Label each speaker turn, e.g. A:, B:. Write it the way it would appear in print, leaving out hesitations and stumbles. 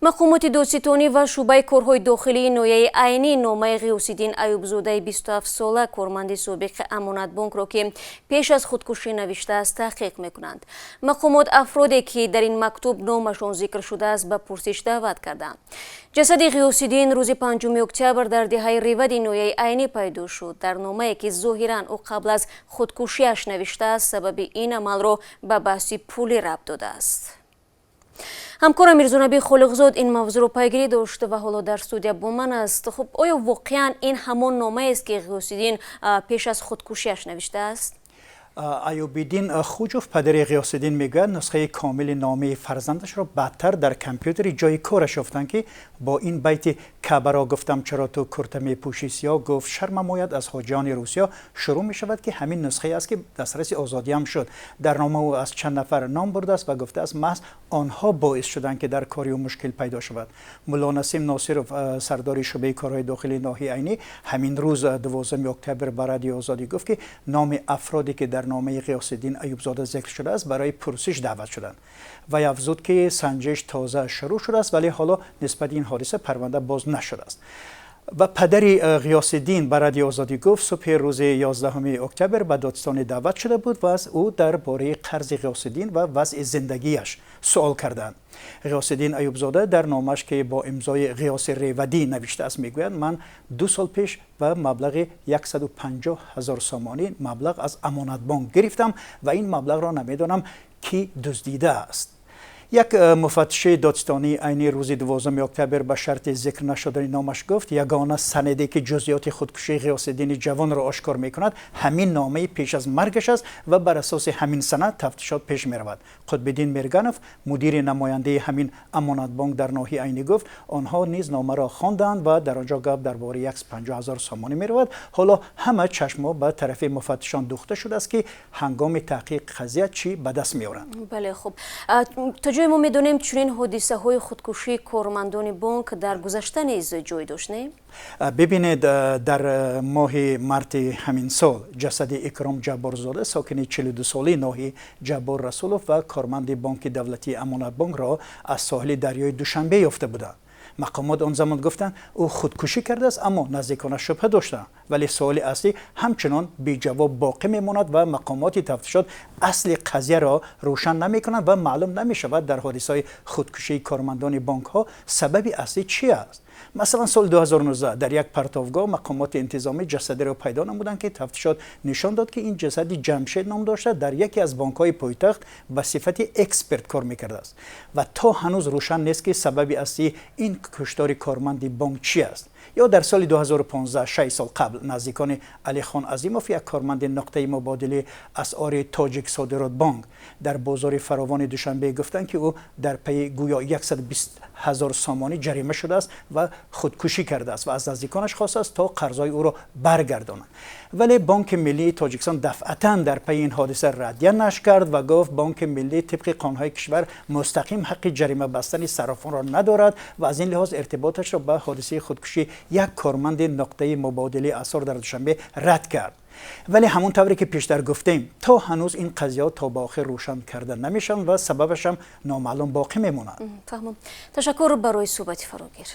A: مقامات دادستانی و شعبه کارهای داخلی ناحیه عینی نامه غیاث‌الدین ایوبزاده 27 ساله کارمند سابق امانت بانک را که پیش از خودکشی نوشته است تحقیق میکنند. مقامات افرادی که در این مکتوب نامشان ذکر شده است به پرسش دعوت کردند. جسد غیاث‌الدین روز 5 اکتبر در دهه ریود ناحیه عینی پیدا شد. در نامه‌ای که ظاهراً او قبل از خودکشیش نوشته است سبب این عمل را به بحث پولی ربط داده است. همکارم میرزانبی خالقزاد این موضوع رو پیگیری داشته و حالا در استودیو با من است. خب آیا واقعا این همان نامه است که غیاث‌الدین پیش از خودکشیش نوشته است؟
B: ایوب‌الدین خوجوف پدر غیاث‌الدین میگوید نسخه کامل نامه فرزندش را بعدتر در کامپیوتر جای کارش یافتند که با این بیت کعبه را گفتم چرا تو کرته میپوشی سیاه گفت شرمم آید از حاجیان روسیا شروع می شود که همین نسخه است که دسترس آزادی هم شد. در نامه او از چند نفر نام برده است و گفته است محض آنها باعث شدند که در کاری و مشکل پیدا شود. مولا نسیم ناصرов سردار شعبه کارهای داخلی ناحیه عینی همین روز 12 اکتبر به رادیو آزادی گفت که نام افرادی که در نامه غیاث‌الدین ایوبزاده ذکر شده است برای پرسش دعوت شدند و افزود که سنجش تازه شروع شده است ولی حالا نسبت این حادثه پرونده باز نشده است. و پدر غیاث‌الدین به رادیو آزادی گفت صبح روز 11 اکتبر به دادستان دعوت شده بود و از او درباره قرض غیاث‌الدین و وضع زندگیش سوال کردند. غیاث‌الدین ایوبزاده در نامش که با امضای غیاث ریودی نوشته است میگوید من 2 سال پیش به مبلغ 150,000 سامانی مبلغ از امانت بانک گرفتم و این مبلغ را نمیدانم کی دزدیده است. یک مفتش دادستانی عینی روز 12 اکتبر به شرط ذکر نشدن نامش گفت یگانه سندی که جزئیات خودکشی غیاث‌الدین جوان را آشکار میکند همین نامه پیش از مرگش است و بر اساس همین سند تفتیشات پیش میرود. قطب‌الدین میرگنف مدیر نماینده همین امانت بانک در ناحیه عینی گفت آنها نیز نامه را خواندند و در آنجا گپ درباره 150,000 سامانی میرود. حالا همه چشم به طرف مفتشان دوخته شده است که هنگام تحقیق قضیه چی به دست میارند.
A: بله خب ما میدونیم چنین حادثه های خودکشی کارمندان بانک در گذشته نیز جای داشت نه؟
B: ببینید در ماه مارت همین سال جسد اکرام جبارزاده ساکن 42 ساله ناحیه جبار رسولوف و کارمند بانک دولتی امانت بانک را از ساحل دریای دوشنبه یافته بودند. مقامات آن زمان گفتند او خودکشی کرده است اما نزدیکانش شبهه داشتند ولی سوال اصلی همچنان بی جواب باقی میماند و مقامات تفتیشات اصل قضیه را روشن نمیکنند و معلوم نمی شود در حادثه خودکشی کارمندان بانک ها سبب اصلی چی است. مثلا سال 2019 در یک پرتابگاه مقامات انتظامی جسدی را پیدا نمودند که تفتیشات نشان داد که این جسد جمشید نام داشته در یکی از بانک‌های پایتخت به صفت اکسپرت کار می‌کرده است و تا هنوز روشن نیست که سبب اصلی این کشتار کارمند بانک چی است. یا در سال 2015 6 سال قبل نزدیکان علی خان عظیموف یک کارمند نقطه مبادله اسعار تاجیک صادرات بانک در بازار فراوان دوشنبه گفتند که او در پی گویا 120,000 سامانی جریمه شده است و خودکشی کرده است و از نزدیکانش خواسته است تا قرضای او را برگردانند. ولی بانک ملی تاجیکستان دفعتاً در پی این حادثه ردیه نشر کرد و گفت بانک ملی طبق قانون‌های کشور مستقیم حق جریمه بستن صرافان را ندارد و از این لحاظ ارتباطش را به حادثه خودکشی یک کارمند نقطه مبادله اسعار در دوشنبه رد کرد. ولی همون طوری که پیشتر گفتیم تا هنوز این قضیه تا به آخر روشن کرده نمیشن و سببش هم نامعلوم باقی میموند.
A: تشکر برای صحبت فراگیر.